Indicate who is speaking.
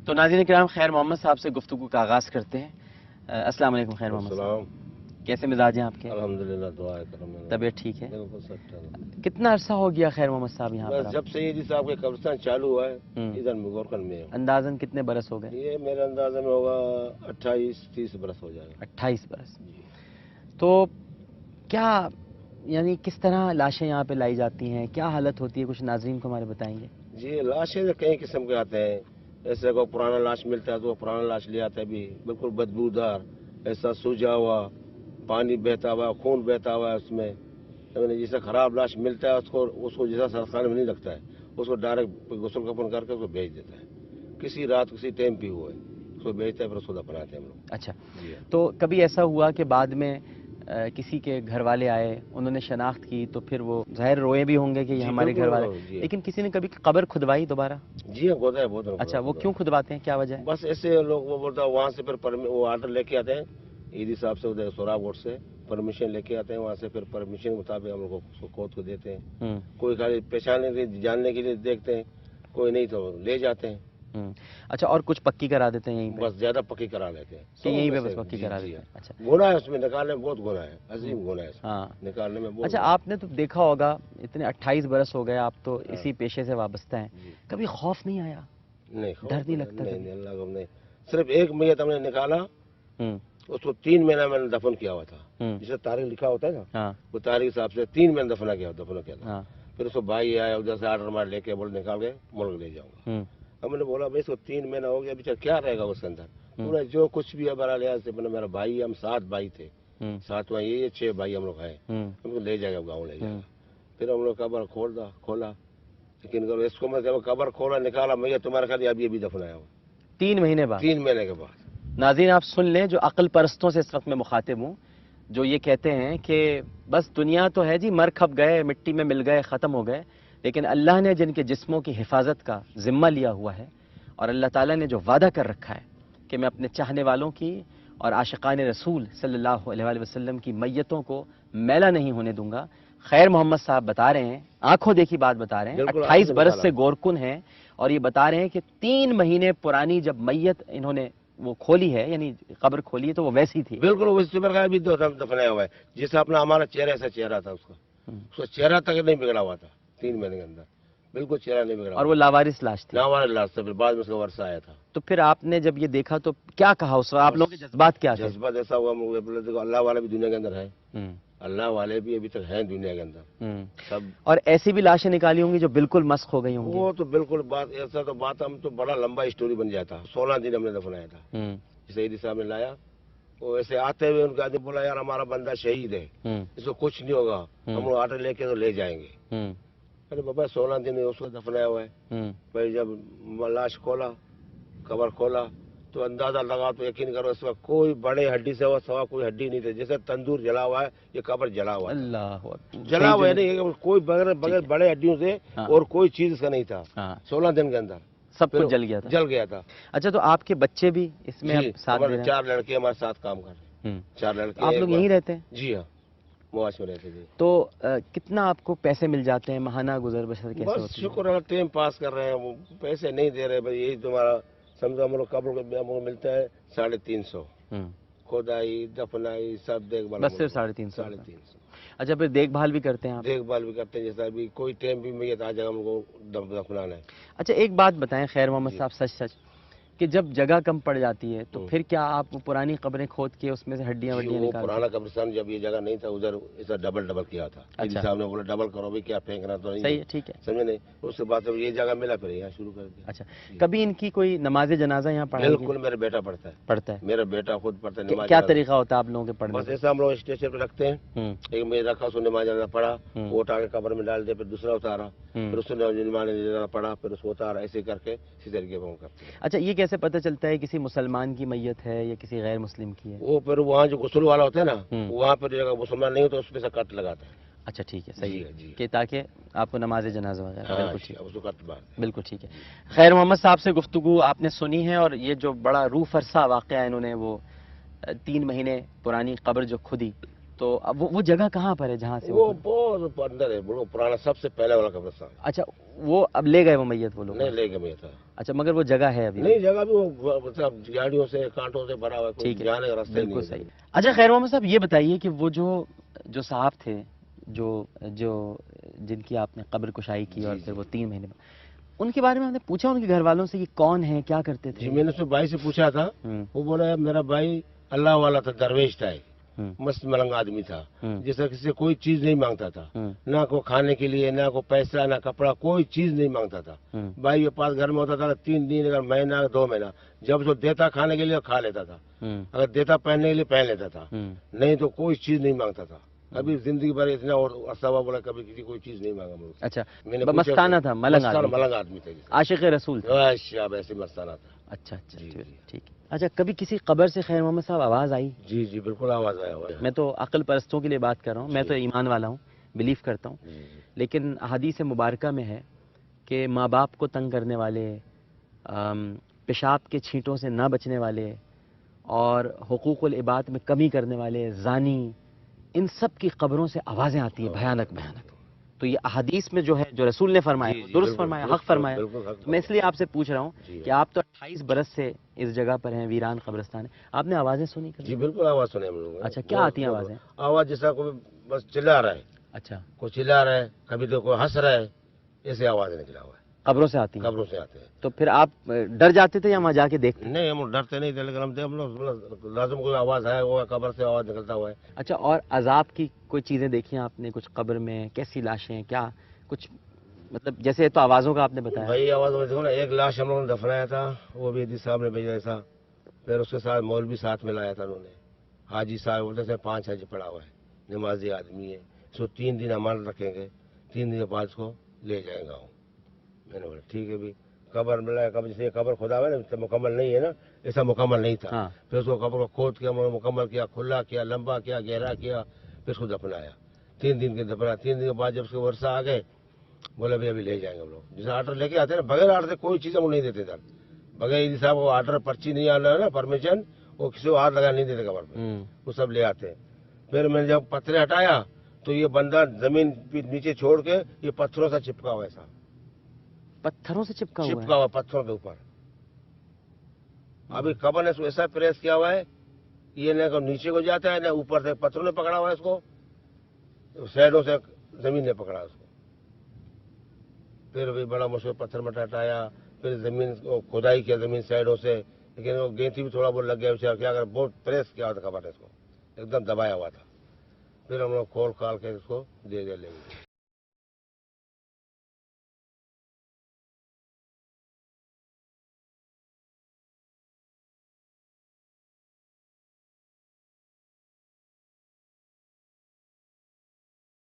Speaker 1: تو ناظرین کرام، خیر محمد صاحب سے گفتگو کا آغاز کرتے ہیں۔ السلام علیکم خیر محمد صاحب، کیسے مزاج ہیں آپ کے؟
Speaker 2: الحمدللہ، دعا ہے کرم ہے،
Speaker 1: طبیعت ٹھیک ہے؟
Speaker 2: بالکل سب ٹھیک۔
Speaker 1: کتنا عرصہ ہو گیا خیر محمد صاحب یہاں پر؟
Speaker 2: بس جب سیدی صاحب کے قبرستان چالو ہوا ہے ادھر گورکھنڈ میں،
Speaker 1: اندازاً کتنے برس ہو گئے؟
Speaker 2: یہ میرے اندازے میں ہوگا 28-30 برس ہو جائے گا۔
Speaker 1: 28 برس۔ تو کیا یعنی کس طرح لاشیں یہاں پہ لائی جاتی ہیں، کیا حالت ہوتی ہے، کچھ ناظرین کو ہمارے بتائیں گے؟
Speaker 2: جی، لاشیں کئی قسم کے آتے ہیں، ایسے کو پرانا لاش ملتا ہے تو وہ پرانا لاش لے آتا ہے، بھی بالکل بدبودار، ایسا سوجا ہوا، پانی بہتا ہوا، خون بہتا ہوا ہے اس میں، جیسا خراب لاش ملتا ہے اس کو جیسا سرخانے میں نہیں رکھتا ہے، اس کو ڈائریکٹ غسل کفن کر کے اس کو بھیج دیتا ہے، کسی رات کسی ٹائم پہ ہوا ہے اس کو بھیجتا ہے، پھر اس کو دفناتے ہیں ہم لوگ۔
Speaker 1: اچھا،
Speaker 2: جی،
Speaker 1: تو کبھی ایسا ہوا کہ بعد میں کسی کے گھر والے آئے، انہوں نے شناخت کی تو پھر وہ ظاہر روئے بھی ہوں گے کہ یہ ہمارے گھر والے، لیکن کسی نے کبھی قبر کھدوائی دوبارہ؟
Speaker 2: جی ہاں، ہوتا ہے بہت۔
Speaker 1: اچھا، وہ کیوں کھدواتے ہیں، کیا وجہ ہے؟
Speaker 2: بس ایسے لوگ، وہ بولتا ہے وہاں سے پھر وہ آرڈر لے کے آتے ہیں عیدی صاحب سے، ادھر سوراب گوٹ سے پرمیشن لے کے آتے ہیں، وہاں سے پھر پرمیشن کے مطابق ہم لوگ کو اس کو کھود کو دیتے ہیں، کوئی خالی پہچاننے کے جاننے کے لیے دیکھتے ہیں، کوئی نہیں تو لے جاتے ہیں۔
Speaker 1: اچھا، اور کچھ پکی کرا دیتے ہیں یہیں پہ؟
Speaker 2: بس زیادہ پکی کرا لیتے ہیں
Speaker 1: کہ یہیں پہ بس پکی کرا دیتے ہیں؟ اچھا،
Speaker 2: گناہ ہے اس میں، نکالنے میں بہت گناہ ہے، عظیم گناہ ہے
Speaker 1: ہاں،
Speaker 2: نکالنے میں بہت۔
Speaker 1: اچھا، آپ نے تو دیکھا ہوگا اتنے 28 برس ہو گئے آپ تو اسی پیشے سے وابستہ ہیں، کبھی خوف نہیں آیا؟
Speaker 2: نہیں،
Speaker 1: ڈر نہیں لگتا؟
Speaker 2: نہیں، اللہ کو نہیں، صرف ایک میت ہم نے نکالا، اس کو 3 مہینہ میں نے دفن کیا ہوا تھا، جسے تاریخ لکھا ہوتا ہے نا، وہ تاریخ حساب سے 3 مہینے دفن کیا تھا۔ پھر اس کو بھائی آیا ادھر سے آرڈر مار لے کے، بول نکال کے ملک لے جاؤں گا۔ ہم نے بولا بھائی اس کو 3 مہینہ ہو گیا، بیچارہ کیا رہے گا اس کے اندر، پورا جو کچھ بھی ہے برا لیا سے، میرا بھائی، ہم 7 بھائی تھے، 7واں یہ 6 بھائی ہم لوگ ہیں، ہم کو لے جائے گا گاؤں لے جائے گا۔ پھر ہم لوگ قبر کھولا، لیکن اس کو میں قبر کھولا نکالا، میں تمہارے خیال ابھی دفنایا ہوں
Speaker 1: 3 مہینے بعد؟
Speaker 2: 3 مہینے کے بعد۔
Speaker 1: ناظرین آپ سن لیں، جو عقل پرستوں سے اس وقت میں مخاطب ہوں، جو یہ کہتے ہیں کہ بس دنیا تو ہے جی، مر کھپ گئے، مٹی میں مل گئے، ختم ہو گئے، لیکن اللہ نے جن کے جسموں کی حفاظت کا ذمہ لیا ہوا ہے، اور اللہ تعالیٰ نے جو وعدہ کر رکھا ہے کہ میں اپنے چاہنے والوں کی اور عاشقان رسول صلی اللہ علیہ وآلہ وسلم کی میتوں کو میلا نہیں ہونے دوں گا۔ خیر محمد صاحب بتا رہے ہیں، آنکھوں دیکھی بات بتا رہے ہیں، 28 برس سے گورکن ہیں، اور یہ بتا رہے ہیں کہ 3 مہینے پرانی جب میت انہوں نے وہ کھولی ہے، یعنی قبر کھولی ہے، تو وہ ویسی تھی
Speaker 2: بالکل اسی پرکار بھی دفنایا ہوا ہے، جیسا اپنا ہمارا چہرہ ایسا چہرہ تھا اس کا چہرہ تک نہیں بگڑا ہوا تھا 3 مہینے کے اندر، بالکل چہرہ نہیں بگڑا۔
Speaker 1: اور وہ لاوارث لاش تھی؟
Speaker 2: لاوارث لاش تھا، پھر بعد میں اس کا ورثہ آیا تھا۔
Speaker 1: تو پھر آپ نے جب یہ دیکھا تو کیا کہا اس وقت، آپ لوگوں کے جذبات کیا تھے؟
Speaker 2: جذبات ایسا ہوا، اللہ والے بھی دنیا کے اندر ہے، اللہ والے بھی ابھی تک ہیں دنیا کے اندر سب۔ اور
Speaker 1: ایسی بھی لاشیں نکالی ہوں گی جو بالکل مسخ ہو گئی ہوں گی؟
Speaker 2: وہ تو بالکل بات ایسا تو بات ہم تو بڑا لمبا اسٹوری بن جاتا، 16 دن ہم نے دفنایا تھا، جسے عیدی صاحب نے لایا، وہ ایسے آتے ہوئے ان کا آدمی بولا یار ہمارا بندہ شہید ہے، اس کو کچھ نہیں ہوگا، ہم لوگ آٹے لے کے تو لے جائیں گے۔ ارے بابا 16 دن اس کو دفنایا ہوا ہے، بھائی جب لاش کھولا، قبر کھولا تو اندازہ لگا تو یقین کرو اس وقت کوئی بڑے ہڈی سے سوا کوئی ہڈی نہیں تھی، جیسے تندور جلا ہوا ہے یہ قبر جلا ہوا ہے،
Speaker 1: اللہ
Speaker 2: جلا ہوا ہے نہیں، کوئی بغیر بڑے ہڈیوں سے اور کوئی چیز اس کا نہیں تھا، 16 دن کے اندر
Speaker 1: سب کچھ جل گیا تھا۔ اچھا، تو آپ کے بچے بھی اس میں ساتھ دے رہے ہیں؟
Speaker 2: 4 لڑکے ہمارے ساتھ کام کر رہے ہیں، 4 لڑکے۔
Speaker 1: آپ لوگ یہیں رہتے ہیں؟
Speaker 2: جی ہاں، مواش میں رہتے ہیں۔
Speaker 1: تو کتنا آپ کو پیسے مل جاتے ہیں ماہانہ گزر بسر کیسے ہوتی ہے؟
Speaker 2: بس شکر ہے، ٹائم پاس کر رہے ہیں، وہ پیسے نہیں دے رہے بھائی، یہی تمہارا سمجھو، ہم لوگ قبر کو ملتا ہے 350، کھودائی دفنائی سب دیکھ بھال،
Speaker 1: بس صرف 350؟
Speaker 2: 350۔
Speaker 1: اچھا، پھر دیکھ بھال بھی کرتے ہیں آپ؟
Speaker 2: دیکھ بھال بھی کرتے ہیں، جیسا ابھی کوئی ٹائم بھی میت آ جائے ہم کو دفنانا ہے۔
Speaker 1: اچھا، ایک بات بتائیں خیر محمد صاحب، سچ کہ جب جگہ کم پڑ جاتی ہے تو پھر کیا آپ پرانی قبریں کھود کے اس میں سے ہڈیاں وڈیاں
Speaker 2: وہ
Speaker 1: نکالتے ہیں؟
Speaker 2: پرانا قبرستان جب یہ جگہ نہیں تھا ادھر ایسا ڈبل کیا تھا، عیدی صاحب نے بولا ڈبل کرو بھی، کیا پھینکنا تو نہیں،
Speaker 1: صحیح ہے، ٹھیک ہے،
Speaker 2: سمجھے نہیں، اس کے بعد جب یہ جگہ ملا پھر یہاں شروع کر دیا۔
Speaker 1: اچھا، کبھی ان کی کوئی نماز جنازہ یہاں پڑھائی گئی؟
Speaker 2: بالکل، میرا بیٹا پڑھتا ہے، میرا بیٹا خود پڑھتا ہے نماز۔
Speaker 1: کیا طریقہ ہوتا ہے آپ لوگوں کے پڑھنے
Speaker 2: بس ایسا ہم لوگ اسٹیشن پہ رکھتے ہیں، ایک میز رکھا، اس کو نماز جنازہ پڑھا، وہ اٹھا کے قبر میں ڈال دے، پھر دوسرا اتارا، پھر اس نے نماز جنازہ پڑھا، پھر اس کو اتارا، ایسے کر کے اسی طریقے سے کرتے ہیں۔
Speaker 1: اچھا، یہ کیسے پتہ چلتا ہے کسی مسلمان کی میت ہے یا کسی غیر مسلم کی ہے؟
Speaker 2: وہ پھر وہاں جو غسل والا ہوتا ہے نا، وہاں پہ جگہ مسلمان نہیں ہوتا اس پہ سے کٹ لگاتا ہے۔
Speaker 1: اچھا، ٹھیک ہے، صحیح ہے، کہ تاکہ آپ کو نماز جنازہ وغیرہ، بالکل ٹھیک، بالکل ٹھیک ہے۔ خیر محمد صاحب سے گفتگو آپ نے سنی ہے، اور یہ جو بڑا روح فرسا واقعہ انہوں نے وہ 3 مہینے پرانی قبر جو کھدی، تو تو اب وہ جگہ کہاں پر ہے جہاں سے
Speaker 2: وہ بہت اندر ہے، بڑا پرانا سب سے پہلے والا قبرستان.
Speaker 1: اچھا وہ اب لے گئے وہ میت وہ لوگ؟
Speaker 2: نہیں لے گئے میت.
Speaker 1: اچھا مگر وہ جگہ ہے ابھی؟
Speaker 2: نہیں جگہ بھی وہ مطلب گاڑیوں سے کانٹوں سے بھرا ہوا ہے،
Speaker 1: ٹھیک ہے،
Speaker 2: جانے کا راستہ
Speaker 1: بالکل
Speaker 2: نہیں.
Speaker 1: صحیح. اچھا خیر محمد صاحب یہ بتائیے کہ وہ جو صاحب تھے جو جن کی آپ نے قبر کشائی کی اور پھر وہ 3 مہینے بعد، ان کے بارے میں ہم نے پوچھا ان کے گھر والوں سے کہ کون ہیں، کیا کرتے تھے؟
Speaker 2: جی میں نے اس بھائی سے پوچھا تھا، وہ بولا میرا بھائی اللہ والا تھا، درویش تھا، مست ملنگ آدمی تھا، جس طرح کسی سے کوئی چیز نہیں مانگتا تھا، نہ کو کھانے کے لیے، نہ کو پیسہ، نہ کپڑا، کوئی چیز نہیں مانگتا تھا. بھائی کے پاس گھر میں ہوتا تھا 3 دن، اگر مہینہ 2 مہینہ، جب جو دیتا کھانے کے لیے کھا لیتا تھا، اگر دیتا پہننے کے لیے پہن لیتا تھا، نہیں تو کوئی چیز نہیں مانگتا تھا. ابھی زندگی بھر اتنا اور عرصہ بولا کبھی کسی کوئی چیز نہیں مانگا.
Speaker 1: اچھا
Speaker 2: میں نے
Speaker 1: مستانہ تھا، ملنگ
Speaker 2: آدمی تھا،
Speaker 1: عاشق رسول تھا.
Speaker 2: ایسے مستانہ تھا.
Speaker 1: اچھا ٹھیک. اچھا کبھی کسی قبر سے خیر محمد صاحب آواز آئی؟
Speaker 2: جی بالکل آواز آیا ہوا ہے.
Speaker 1: میں تو عقل پرستوں کے لیے بات کر رہا ہوں، میں تو ایمان والا ہوں، بلیف کرتا ہوں، لیکن حدیث مبارکہ میں ہے کہ ماں باپ کو تنگ کرنے والے، پیشاب کے چھینٹوں سے نہ بچنے والے، اور حقوق العباد میں کمی کرنے والے، زانی، ان سب کی قبروں سے آوازیں آتی ہیں بھیانک. تو یہ احادیث میں جو ہے، جو رسول نے فرمایا، درست فرمایا، حق فرمایا. میں اس لیے آپ سے پوچھ رہا ہوں کہ آپ تو 28 برس سے اس جگہ پر ہیں، ویران قبرستان ہے، آپ نے آوازیں سنی؟
Speaker 2: جی بالکل آواز سنے ہم لوگ.
Speaker 1: اچھا کیا آتی ہیں آوازیں؟
Speaker 2: آواز جیسا کوئی بس چلا رہا ہے.
Speaker 1: اچھا
Speaker 2: کوئی چلا رہا ہے، کبھی تو کوئی ہنس رہا ہے، ایسے آواز نکلا ہوا ہے.
Speaker 1: قبروں سے آتی ہیں؟
Speaker 2: قبروں سے آتے ہیں.
Speaker 1: تو پھر آپ ڈر جاتے تھے یا وہاں جا کے دیکھتے؟
Speaker 2: نہیں ہم ڈرتے نہیں تھے، لیکن ہم لوگ لازم کوئی آواز ہے، وہ قبر سے آواز نکلتا ہوا ہے.
Speaker 1: اچھا اور عذاب کی کوئی چیزیں دیکھی ہیں آپ نے کچھ قبر میں؟ کیسی لاشیں، کیا کچھ مطلب جیسے تو آوازوں کا آپ نے بتایا؟
Speaker 2: بھائی آواز دیکھو نا، ایک لاش ہم لوگوں نے دفنایا تھا، وہ بھی حدیث صاحب نے بھیجا تھا، پھر اس کے ساتھ مولوی ساتھ میں لایا تھا انہوں نے. حاجی صاحب بولتے تھے 5 حج پڑا ہوا ہے، نمازی آدمی ہے، اس کو 3 دن امانت رکھیں گے، 3 دن کے بعد اس کو لے جائیں گا. میں نے بولا ٹھیک ہے بھی. قبر ملا، قبر جیسے قبر کھودا ہوا ہے نا، مکمل نہیں ہے نا، ایسا مکمل نہیں تھا. پھر اس کو قبر کو کھود کیا، مکمل کیا، کھلا کیا، لمبا کیا، گہرا کیا، پھر اس کو دفنایا. 3 دن کے دفنا. 3 دن کے بعد جب اس کے ورثہ آ گئے، بولے بھائی ابھی لے جائیں گے ہم لوگ. جیسے آرڈر لے کے آتے ہیں نا، بغیر آرڈر سے کوئی چیز ہم نہیں دیتے تھے. بغیر عیدی صاحب کو آرڈر پرچی نہیں آنا ہے نا، پرمیشن، وہ کسی کو ہاتھ لگا نہیں دیتے قبر پہ، وہ سب لے آتے ہیں. پھر میں نے جب پتھرے ہٹایا تو یہ بندہ زمین نیچے چھوڑ کے یہ پتھروں سے چپکا ہوا ہے. صاحب
Speaker 1: پتھروں سے چپکا
Speaker 2: ہوا پتھروں کے اوپر. ابھی قبر نے اس کو ایسا پریس کیا ہوا ہے، یہ نہ نیچے کو جاتا ہے، نہ اوپر سے پتھروں نے پکڑا ہوا ہے اس کو، سائڈوں سے زمین نے پکڑا اس کو. پھر بھی بڑا مشکل پتھر مٹا ہٹایا، پھر زمین کو کھدائی کیا زمین سائڈوں سے، لیکن وہ گینتی بھی تھوڑا بہت لگ گیا. کیا اگر بہت پریس کیا ہوا تھا قبر نے اس کو، ایک دم دبایا ہوا تھا. پھر ہم لوگ کھول کھال کے اس کو دے لیں گے.